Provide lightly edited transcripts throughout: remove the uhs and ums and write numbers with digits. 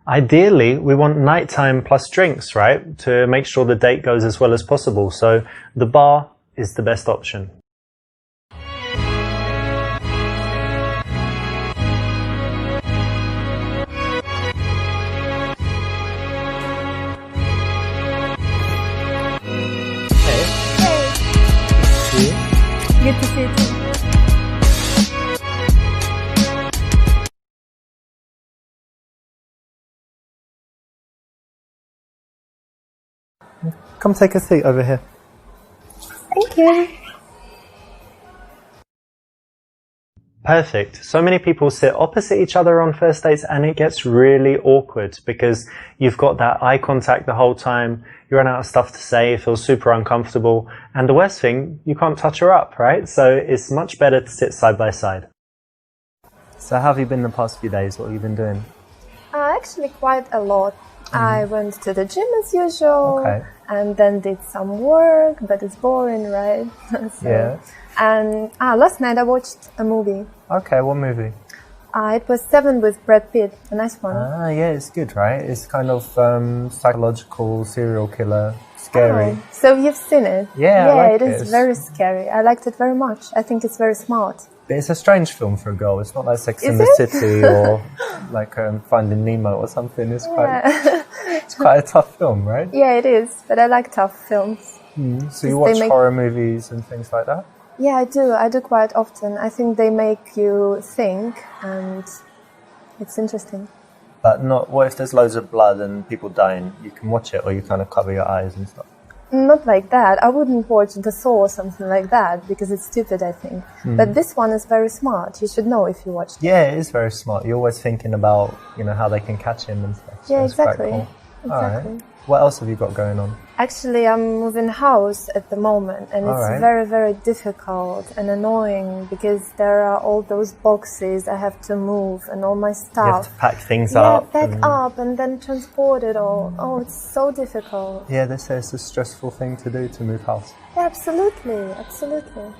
Ideally, we want nighttime plus drinks, right? To make sure the date goes as well as possible. So the bar is the best option. Good to see you too. Come take a seat over here. Thank you. Perfect. So many people sit opposite each other on first dates and it gets really awkward because you've got that eye contact the whole time, you run out of stuff to say, it feels super uncomfortable, and the worst thing, you can't touch her up, right? So it's much better to sit side by side. So how have you been the past few days? What have you been doing? Actually quite a lot. I went to the gym as usual, and then did some work, but it's boring, right? Yeah. And last night I watched a movie. Okay, what movie? It was Seven with Brad Pitt, a nice one. Yeah, it's good, right? It's kind of psychological, serial killer, scary. Oh, so you've seen it? Yeah, I like it is very scary. I liked it very much. I think it's very smart. But it's a strange film for a girl. It's not like Sex and Is the it? City or like Finding Nemo or something. It's quite a tough film, right? Yeah, it is. But I like tough films. So you watch horror movies and things like that? Yeah, I do. I do quite often. I think they make you think, and it's interesting. But not. What if there's loads of blood and people dying? You can watch it, or you kind of cover your eyes and stuff. Not like that. I wouldn't watch The Saw or something like that because it's stupid, I think. But this one is very smart. You should know if you watch it. Yeah, it is very smart. You're always thinking about, how they can catch him and stuff. So Yeah, it's quite exactly. Cool. Exactly. All right. What else have you got going on? Actually, I'm moving house at the moment, and it's very, very difficult and annoying because there are all those boxes I have to move and all my stuff. You have to pack things up. Yeah, pack up and then transport it all. Oh, it's so difficult. Yeah, they say it's a stressful thing to do, to move house. Yeah, absolutely, absolutely.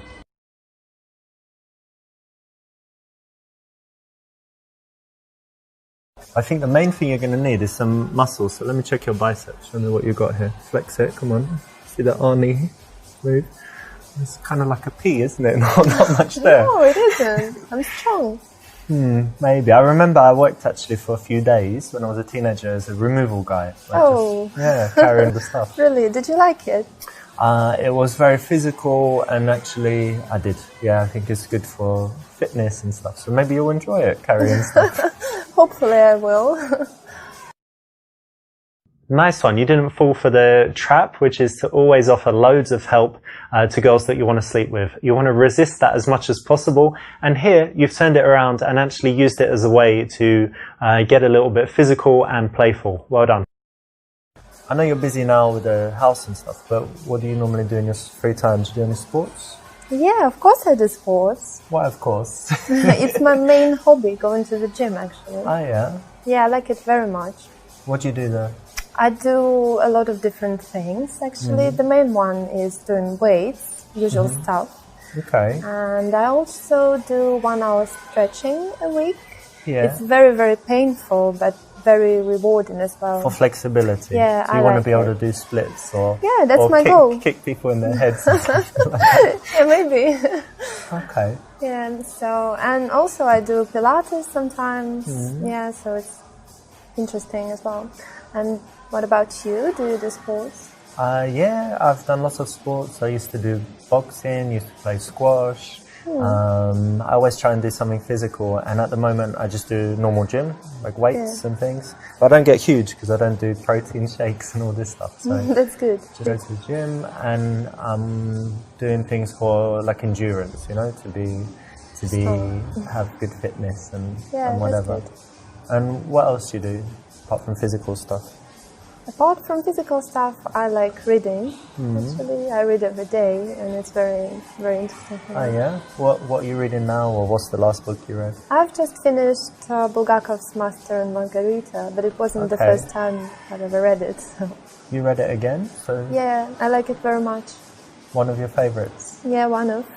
I think the main thing you're going to need is some muscles. So let me check your biceps. Show me what you've got here. Flex it. Come on. See the Arnie move? It's kind of like a P, isn't it? Not much there. No, it isn't. I'm strong. Maybe. I remember I worked actually for a few days when I was a teenager as a removal guy. Carrying the stuff. Really? Did you like it? It was very physical, and actually I did. Yeah, I think it's good for fitness and stuff. So maybe you'll enjoy it, carrying stuff. Hopefully I will. Nice one. You didn't fall for the trap, which is to always offer loads of help to girls that you want to sleep with. You want to resist that as much as possible. And here you've turned it around and actually used it as a way to get a little bit physical and playful. Well done. I know you're busy now with the house and stuff, but what do you normally do in your free time? Do you do any sports? Yeah, of course I do sports. Why, of course? It's my main hobby, going to the gym, actually. Oh, yeah? Yeah, I like it very much. What do you do there? I do a lot of different things, actually. The main one is doing weights, usual stuff. Okay. And I also do 1 hour stretching a week. Yeah. It's very, very painful, but very rewarding as well. For flexibility. Yeah, so you want to be able to do splits or my goal. Kick people in their heads. Yeah, maybe. Okay. Yeah, so, and also I do Pilates sometimes. Yeah, so it's interesting as well. And what about you? Do you do sports? Yeah, I've done lots of sports. I used to do boxing, used to play squash. I always try and do something physical, and at the moment I just do normal gym, like weights and things. But I don't get huge because I don't do protein shakes and all this stuff. So that's good. Just go to the gym, and I'm doing things for like endurance, have good fitness and whatever. That's good. And what else do you do apart from physical stuff? Apart from physical stuff, I like reading. Actually, I read every day, and it's very, very interesting. Oh yeah? What are you reading now, or what's the last book you read? I've just finished Bulgakov's Master and Margarita, but it wasn't the first time I've ever read it. So. You read it again? So yeah, I like it very much. One of your favorites? Yeah, one of.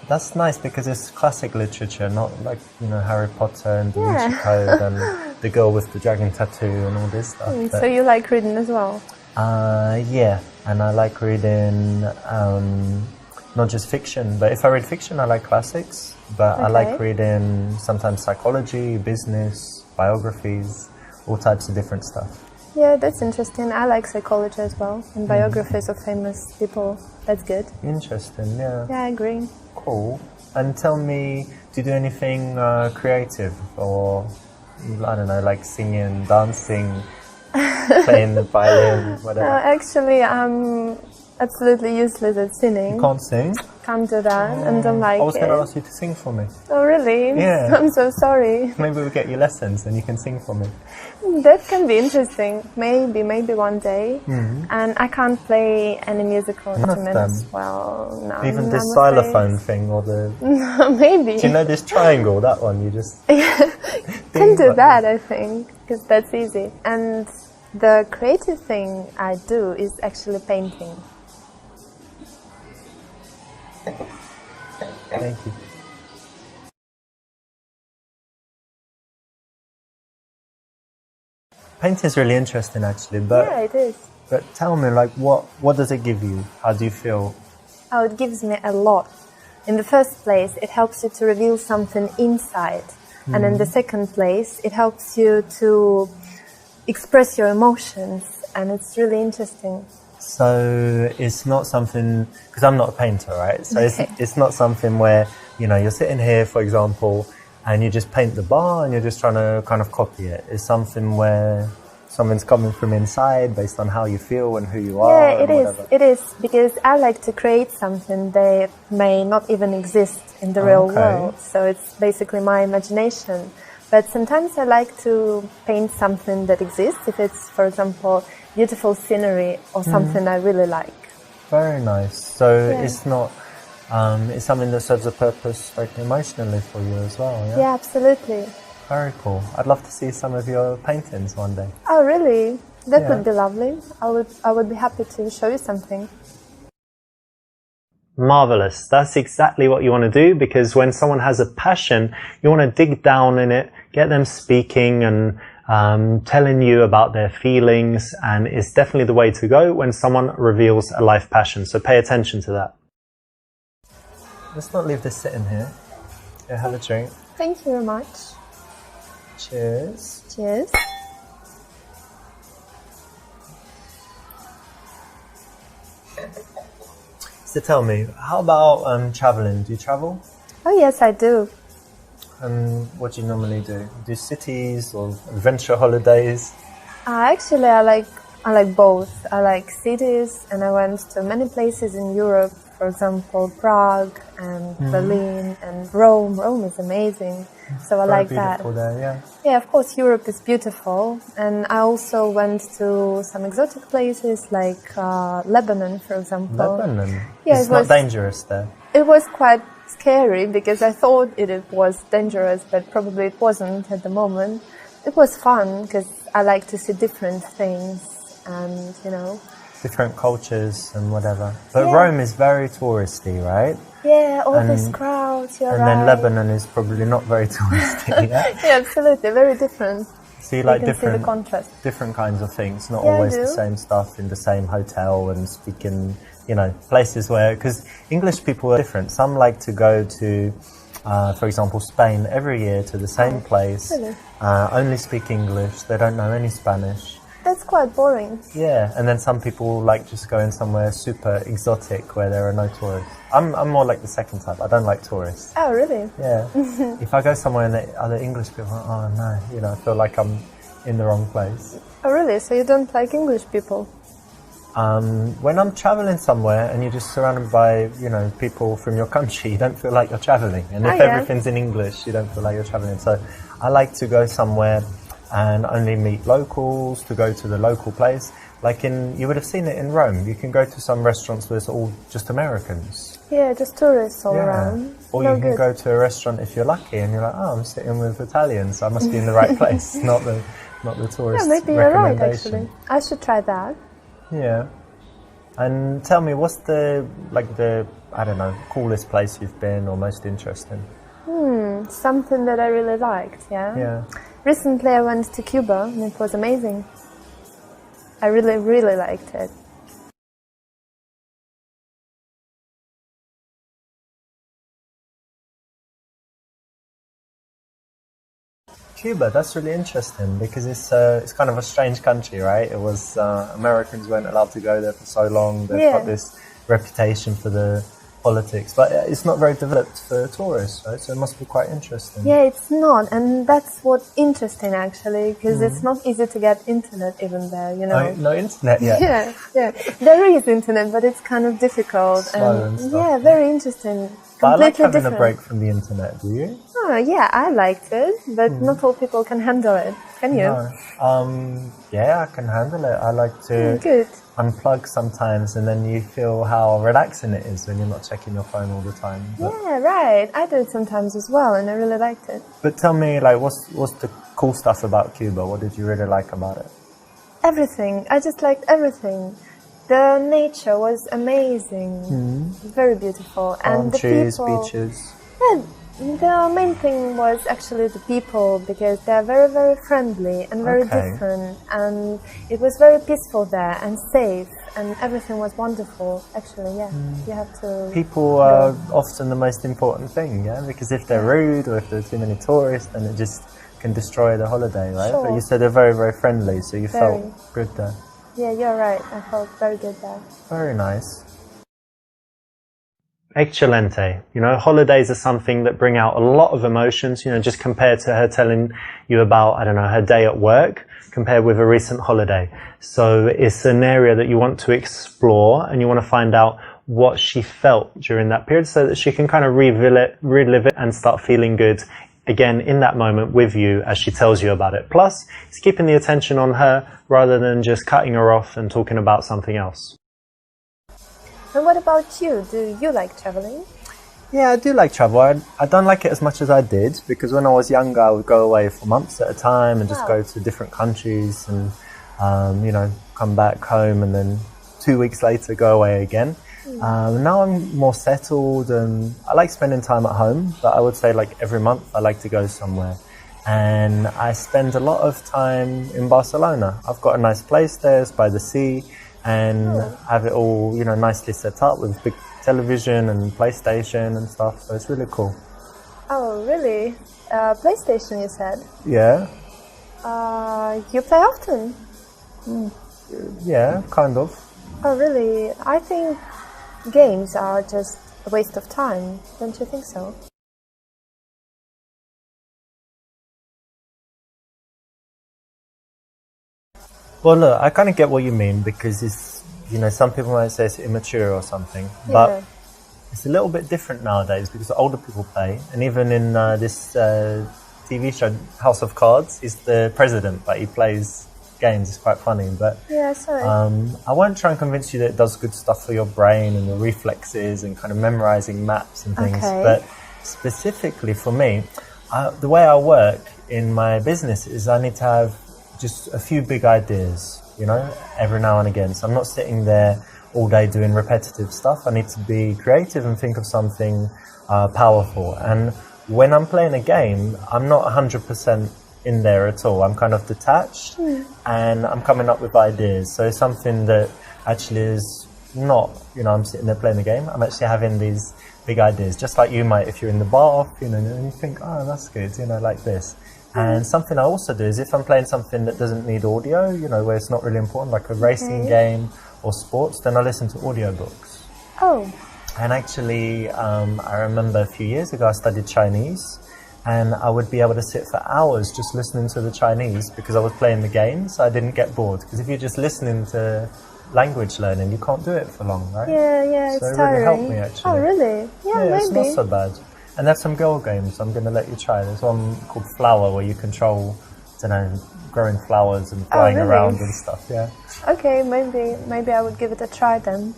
That's nice because it's classic literature, not like, you know, Harry Potter and Da Vinci Code and the girl with the dragon tattoo and all this stuff. So you like reading as well? Yeah, and I like reading not just fiction, but if I read fiction, I like classics. But I like reading sometimes psychology, business, biographies, all types of different stuff. Yeah, that's interesting. I like psychology as well, and biographies of famous people. That's good. Interesting, yeah. Yeah, I agree. Cool. And tell me, do you do anything creative, or I don't know, like singing, dancing, playing the violin, whatever? Actually, I'm absolutely useless at singing. You can't sing? Can't do that, and don't like it. I was going to ask you to sing for me. Oh, really? Yeah. I'm so sorry. Maybe we'll get you lessons and you can sing for me. That can be interesting. Maybe one day. And I can't play any musical instruments. Well, no. Even this xylophone thing or the... Maybe. Do you know this triangle? That one, you just... Can do that, I think, because that's easy. And the creative thing I do is actually painting. Thank you. Painting is really interesting, actually. But yeah, it is. But tell me, like, what does it give you? How do you feel? Oh, it gives me a lot. In the first place, it helps you to reveal something inside. And in the second place, it helps you to express your emotions. And it's really interesting. So it's not something, because I'm not a painter, right? So it's not something where, you know, you're sitting here, for example, and you just paint the bar and you're just trying to kind of copy it. It's something where something's coming from inside based on how you feel and who you are. Yeah, it is. It is, because I like to create something that may not even exist in the real world. So it's basically my imagination. But sometimes I like to paint something that exists, if it's, for example, beautiful scenery or something I really like. Very nice. So it's not, it's something that serves a purpose like emotionally for you as well, yeah? Yeah, absolutely. Very cool. I'd love to see some of your paintings one day. Oh, really? That would be lovely. I would be happy to show you something. Marvelous. That's exactly what you want to do, because when someone has a passion, you want to dig down in it, get them speaking and telling you about their feelings, and it's definitely the way to go when someone reveals a life passion. So pay attention to that. Let's not leave this sitting here. Yeah, have a drink. Thank you very much. Cheers. Cheers. So tell me, how about traveling? Do you travel? Oh yes, I do. And what do you normally do? Do cities or adventure holidays? Actually, I like both. I like cities, and I went to many places in Europe. For example, Prague and Berlin and Rome. Rome is amazing. So I like that. Very beautiful there, yeah. Yeah, of course, Europe is beautiful. And I also went to some exotic places like Lebanon, for example. Lebanon? Yeah, it's not dangerous there. It was quite scary because I thought it was dangerous, but probably it wasn't at the moment. It was fun because I like to see different things and, you know. Different cultures and whatever. But Rome is very touristy, right? Yeah, all these crowds, you're right. And then Lebanon is probably not very touristy, yeah? Yeah, absolutely, very different. So you like see the contrast. different kinds of things, not always the same stuff in the same hotel and speaking, you know, places where, because English people are different. Some like to go to, for example, Spain every year to the same place, really? Only speak English, they don't know any Spanish. That's quite boring. Yeah, and then some people like just going somewhere super exotic where there are no tourists. I'm more like the second type. I don't like tourists. Oh, really? Yeah. If I go somewhere and the other English people are, oh no, you know, I feel like I'm in the wrong place. Oh, really? So you don't like English people? When I'm traveling somewhere and you're just surrounded by, you know, people from your country, you don't feel like you're traveling. And if everything's in English, you don't feel like you're traveling. So I like to go somewhere and only meet locals, to go to the local place. Like you would have seen it in Rome. You can go to some restaurants where it's all just Americans. Yeah, just tourists all around. Or you can go to a restaurant if you're lucky and you're like, oh, I'm sitting with Italians, I must be in the right place, not the tourist. Yeah, maybe you're right, actually. I should try that. Yeah. And tell me, what's the I don't know, coolest place you've been or most interesting? Something that I really liked, yeah? Yeah. Recently I went to Cuba and it was amazing. I really, really liked it. Cuba, that's really interesting because it's kind of a strange country, right? It was Americans weren't allowed to go there for so long. They've got this reputation for the politics, but it's not very developed for tourists, right? So it must be quite interesting. Yeah, it's not, and that's what's interesting actually, because it's not easy to get internet even there, you know. No internet yet. Yeah. There is internet, but it's kind of difficult. Slow and stuff. Yeah, very interesting. But I like having different. a break from the internet, do you? Oh, yeah, I liked it, but not all people can handle it. Can you? No. Yeah, I can handle it. I like to Good. unplug sometimes, and then you feel how relaxing it is when you're not checking your phone all the time. But, Yeah, right. I do it sometimes as well, and I really liked it. but tell me, like, what's the cool stuff about Cuba? What did you really like about it? Everything. I just liked everything. The nature was amazing, very beautiful, and the Trees, people. beaches. Yeah, the main thing was actually the people, because they're very, very friendly and very different, and it was very peaceful there and safe, and everything was wonderful. Actually, yeah, you have to. People are often the most important thing, yeah, because if they're rude or if there are too many tourists, then it just can destroy the holiday, right? Sure. But you said they're very, very friendly, so you felt good there. Yeah, you're right. I felt very good there. Very nice. Excelente. You know, holidays are something that bring out a lot of emotions, you know, just compared to her telling you about, I don't know, her day at work, compared with a recent holiday. So it's an area that you want to explore and you want to find out what she felt during that period so that she can kind of relive it and start feeling good again in that moment with you as she tells you about it. Plus, it's keeping the attention on her rather than just cutting her off and talking about something else. And what about you? Do you like traveling? Yeah, I do like travel. I don't like it as much as I did because when I was younger I would go away for months at a time and just go to different countries and you know, come back home and then 2 weeks later go away again. Now I'm more settled and I like spending time at home, but I would say like every month I like to go somewhere. And I spend a lot of time in Barcelona. I've got a nice place there, it's by the sea, and have it all, you know, nicely set up with big television and PlayStation and stuff, so it's really cool. Oh, really? PlayStation, you said? Yeah. You play often? Yeah, kind of. Oh, really? I think games are just a waste of time. Don't you think so? Well, look, I kind of get what you mean because it's, you know, some people might say it's immature or something, but it's a little bit different nowadays because older people play, and even in this TV show, House of Cards, he's the president, but he plays games. It's quite funny, but yeah, sorry. I won't try and convince you that it does good stuff for your brain and your reflexes and kind of memorizing maps and things, but specifically for me, the way I work in my business is I need to have just a few big ideas, you know, every now and again. So I'm not sitting there all day doing repetitive stuff. I need to be creative and think of something powerful. And when I'm playing a game, I'm not 100% in there at all. I'm kind of detached and I'm coming up with ideas. So it's something that actually is not, you know, I'm sitting there playing the game. I'm actually having these big ideas, just like you might if you're in the bath, you know, and you think, oh, that's good, you know, like this. And something I also do is if I'm playing something that doesn't need audio, you know, where it's not really important, like a racing game or sports, then I listen to audiobooks. Oh. And actually, I remember a few years ago I studied Chinese, and I would be able to sit for hours just listening to the Chinese because I was playing the game, so I didn't get bored. Because if you're just listening to language learning, you can't do it for long, right? Yeah, so it's it really tiring. helped me, actually. Oh, really? Yeah, maybe. It's not so bad. And there's some girl games I'm going to let you try. There's one called Flower where you control, I don't know, growing flowers and flying around and stuff, yeah. Okay, maybe I would give it a try then.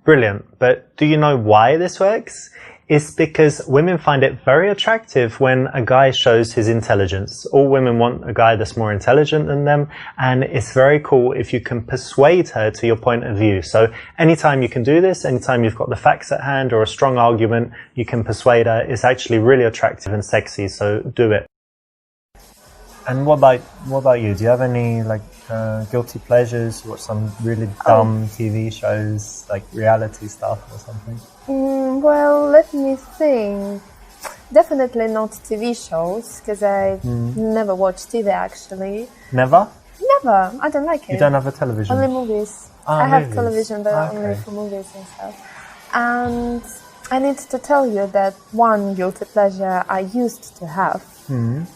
Brilliant. But do you know why this works? is because women find it very attractive when a guy shows his intelligence. All women want a guy that's more intelligent than them, and it's very cool if you can persuade her to your point of view. So anytime you can do this, anytime you've got the facts at hand or a strong argument, you can persuade her. It's actually really attractive and sexy, so do it. And what about you? Do you have any guilty pleasures? You watch some really dumb TV shows, like reality stuff or something? Well, let me think. Definitely not TV shows, because I never watch TV actually. Never? Never. I don't like it. You don't have a television? Only movies. I have television, but only for movies and stuff. And I need to tell you that one guilty pleasure I used to have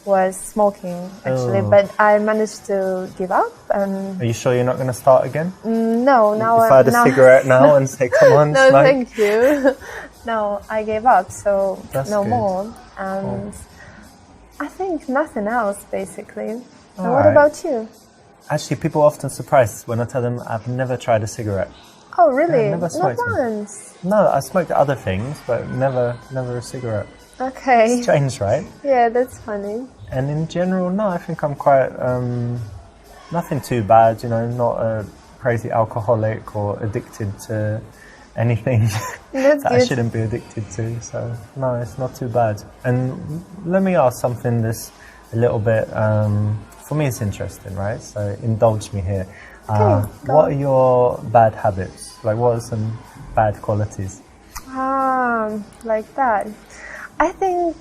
was smoking, actually, but I managed to give up. And are you sure you're not going to start again? No, now if I had a cigarette now and say, come on, no, smoke. thank you. No, I gave up, so that's no good. more. And I think nothing else, basically. And All what right. about you? Actually, people are often surprised when I tell them I've never tried a cigarette. Oh, really? Yeah, never smoked Not once? No, I smoked other things, but never a cigarette. Okay. Strange, right? Yeah, that's funny. And in general, no, I think I'm quite, nothing too bad, not a crazy alcoholic or addicted to anything That's that good. I shouldn't be addicted to. So, no, it's not too bad. And let me ask something that's a little bit, for me it's interesting, right? So indulge me here. What are your bad habits? Like, what are some bad qualities? Like that. I think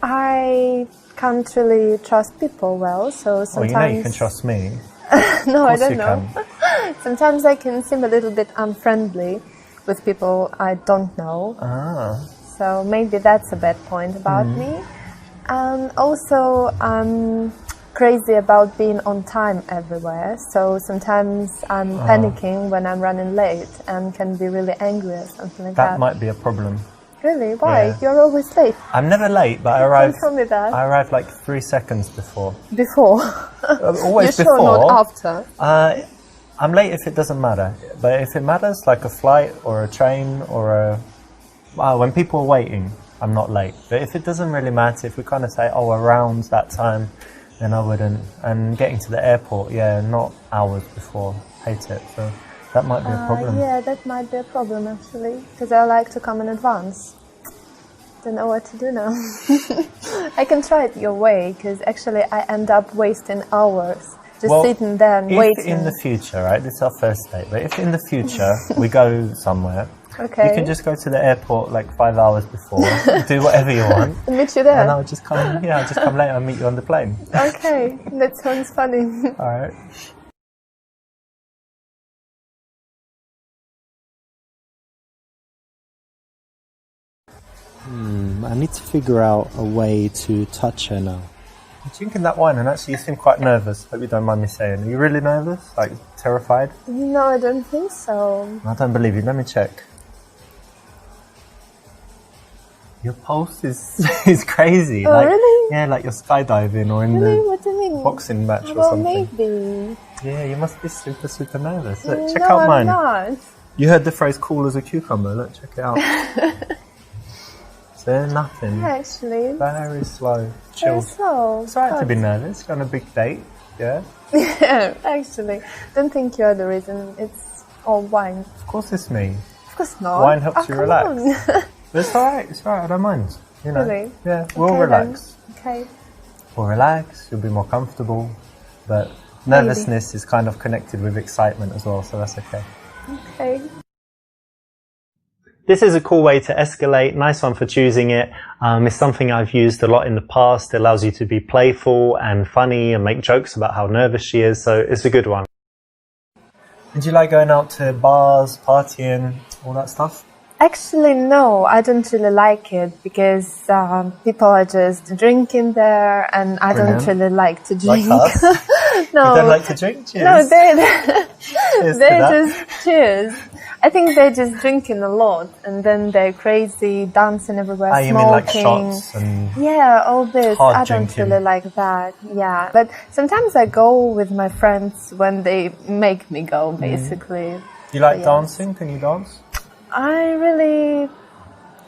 I can't really trust people well, so sometimes... Well, you can trust me. No, I don't you know. Sometimes I can seem a little bit unfriendly with people I don't know. So maybe that's a bad point about me. And also, I'm crazy about being on time everywhere. So sometimes I'm panicking when I'm running late and can be really angry or something like that. That might be a problem. Really? Why? Yeah. You're always late. I'm never late, but I arrive. Don't tell me that. I arrive like 3 seconds before. Before? Always You're before. Sure not after? I'm late if it doesn't matter. But if it matters, like a flight or a train or when people are waiting, I'm not late. But if it doesn't really matter, if we kind of say, around that time, then I wouldn't. And getting to the airport, not hours before. Hate it. So that might be a problem. Yeah, that might be a problem actually, because I like to come in advance. Don't know what to do now. I can try it your way, because actually I end up wasting hours just sitting there and waiting. If in the future, right, this is our first date, but if in the future we go somewhere, you can just go to the airport like 5 hours before, do whatever you want. I'll meet you there. And I'll just come later and meet you on the plane. Okay, that sounds funny. All right. I need to figure out a way to touch her now. I'm drinking that wine and actually you seem quite nervous. Hope you don't mind me saying. Are you really nervous? Like terrified? No, I don't think so. I don't believe you. Let me check. Your pulse is crazy. Oh, really? Yeah, like you're skydiving or in What do you mean? boxing match or Well, something. Maybe. Yeah, you must be super nervous. Look, check No, out mine. I'm not. You heard the phrase cool as a cucumber. Look, check it out. So nothing. Yeah, actually. Very slow. Chill. Very slow. It's alright to be nervous. You're on a big date. Yeah? Yeah, actually. Don't think you're the reason. It's all wine. Of course it's me. Of course not. Wine helps you come relax. on. But it's alright. It's alright. I don't mind. You know. Really? Yeah, we'll Okay, relax. then. Okay. We'll relax. You'll be more comfortable. But nervousness is kind of connected with excitement as well, so that's okay. Okay. This is a cool way to escalate. Nice one for choosing it. It's something I've used a lot in the past. It allows you to be playful and funny and make jokes about how nervous she is. So it's a good one. And do you like going out to bars, partying, all that stuff? Actually, no, I don't really like it because people are just drinking there and I don't really like to drink. Like us? No. You don't like to drink? Cheers. No, Cheers they're just cheers. I think they're just drinking a lot and then they're crazy, dancing everywhere, you smoking. mean like shots and yeah, all this. hard I don't drinking. really like that. Yeah, but sometimes I go with my friends when they make me go, basically. You like Yes. dancing? Can you dance? I really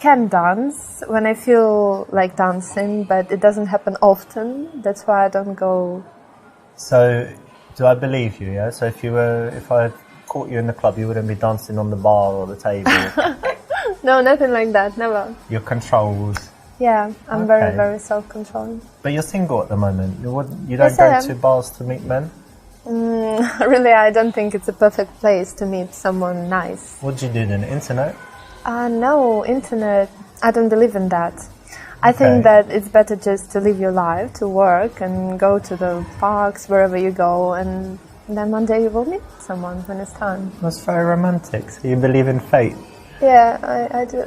can dance when I feel like dancing, but it doesn't happen often. That's why I don't go. So, do I believe you? Yeah. So if I caught you in the club, you wouldn't be dancing on the bar or the table. No, nothing like that. Never. You're controlled. Yeah, I'm very, very self-controlled. But you're single at the moment. You don't go to bars to meet men? Really, I don't think it's a perfect place to meet someone nice. What do you do then? Internet? No, internet. I don't believe in that. I think that it's better just to live your life, to work and go to the parks, wherever you go, and then one day you will meet someone when it's time. That's very romantic. So you believe in fate? Yeah, I do.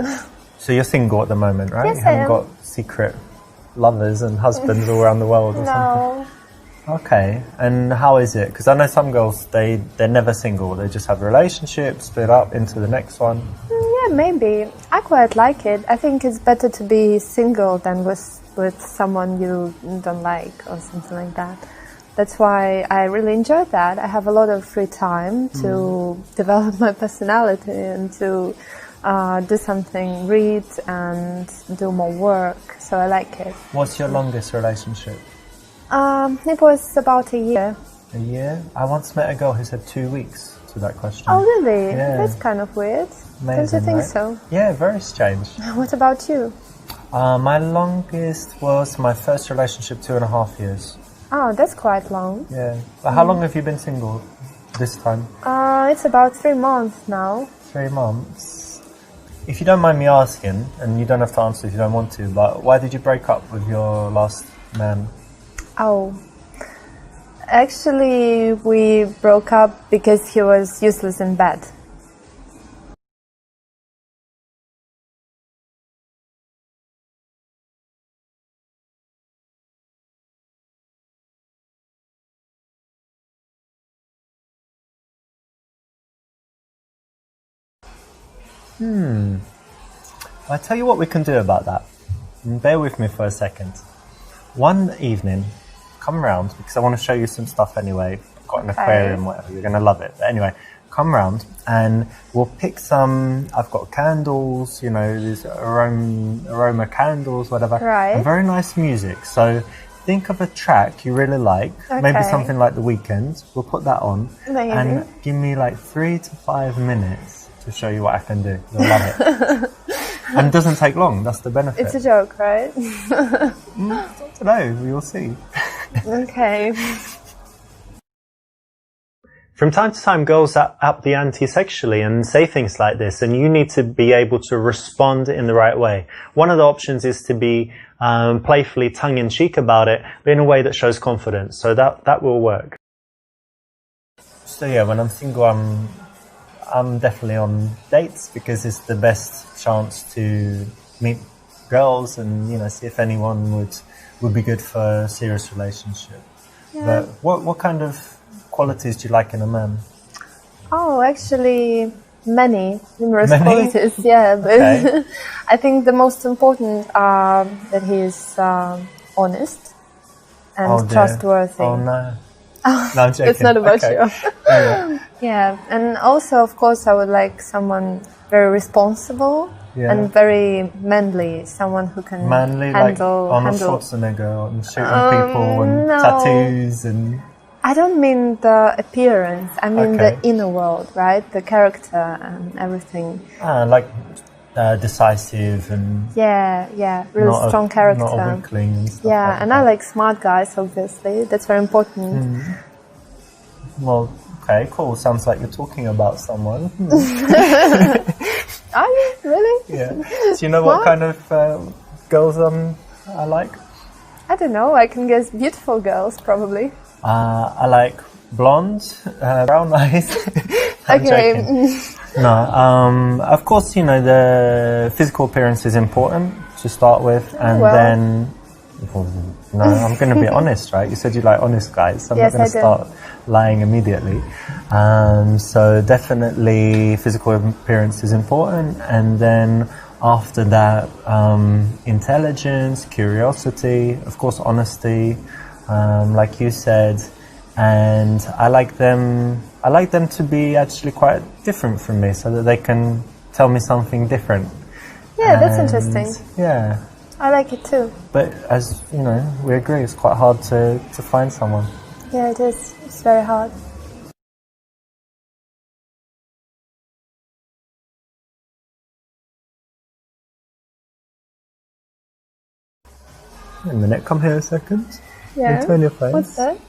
So you're single at the moment, right? Yes, you haven't got secret lovers and husbands all around the world or something? Okay. And how is it? Because I know some girls, they're never single. They just have relationships, split up into the next one. Yeah, maybe. I quite like it. I think it's better to be single than with someone you don't like or something like that. That's why I really enjoy that. I have a lot of free time to develop my personality and to do something, read and do more work. So I like it. What's your longest relationship? It was about a year. A year? I once met a girl who said 2 weeks to that question. Oh, really? Yeah. That's kind of weird. Amazing, don't you think right? so? Yeah, very strange. What about you? My longest was my first relationship, 2.5 years. Oh, that's quite long. Yeah. But how long have you been single this time? It's about 3 months now. 3 months. If you don't mind me asking, and you don't have to answer if you don't want to, but why did you break up with your last man? Oh, actually we broke up because he was useless in bed. I'll tell you what we can do about that. Bear with me for a second. One evening, come round, because I want to show you some stuff anyway. I've got an aquarium, whatever, you're going to love it. But anyway, come round and we'll pick some, I've got candles, you know, these aroma candles, whatever. Right. And very nice music. So think of a track you really like, maybe something like The Weeknd. We'll put that on. Amazing. And give me like 3 to 5 minutes to show you what I can do. You'll love it. And it doesn't take long, that's the benefit. It's a joke, right? I don't know, we will see. Okay. From time to time, girls up the ante sexually and say things like this, and you need to be able to respond in the right way. One of the options is to be playfully tongue-in-cheek about it, but in a way that shows confidence, so that will work. So yeah, when I'm single, I'm definitely on dates because it's the best chance to meet girls and, you know, see if anyone would be good for a serious relationship. Yeah. But what kind of qualities do you like in a man? Oh, actually, numerous qualities. Yeah, but I think the most important are that he is honest and trustworthy. Oh no. No, I'm joking. It's not about you. Yeah, and also, of course, I would like someone very responsible and very manly, someone who can manly, handle... like Arnold Schwarzenegger and shooting people and tattoos and... I don't mean the appearance, I mean the inner world, right? The character and everything. Like decisive and... Yeah, really strong character. Not a weakling and stuff Yeah, and I like smart guys, obviously. That's very important. Well, okay, cool. Sounds like you're talking about someone. Are you? Really? Yeah. Do you know what kind of girls I like? I don't know. I can guess beautiful girls, probably. I like blonde, brown eyes. I'm joking. No, of course, you know, the physical appearance is important to start with, and then... No, I'm going to be honest, right? You said you like honest guys, so I'm not going to start lying immediately. So definitely physical appearance is important, and then after that, intelligence, curiosity, of course, honesty, like you said, and I like them to be actually quite different from me, so that they can tell me something different. Yeah, that's interesting. Yeah. I like it too. But as you know, we agree it's quite hard to find someone. Yeah, it is. It's very hard. Wait a minute, come here a second. Yeah. Turn your face. What's that?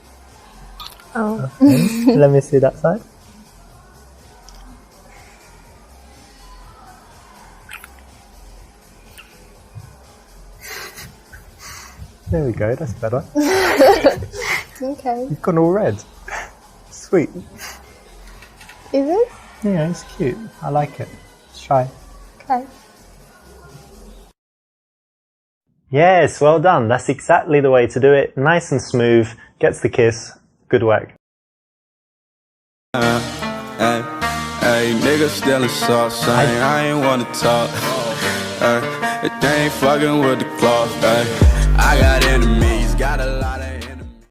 Oh. Okay. Let me see that side. There we go, that's better. Okay. You've gone all red. Sweet. Is it? Yeah, it's cute. I like it. Let's try. Okay. Yes, well done. That's exactly the way to do it. Nice and smooth. Gets the kiss. Good work. Hey, nigga still a sauce. I ain't wanna talk. If they ain't fucking with the cloth.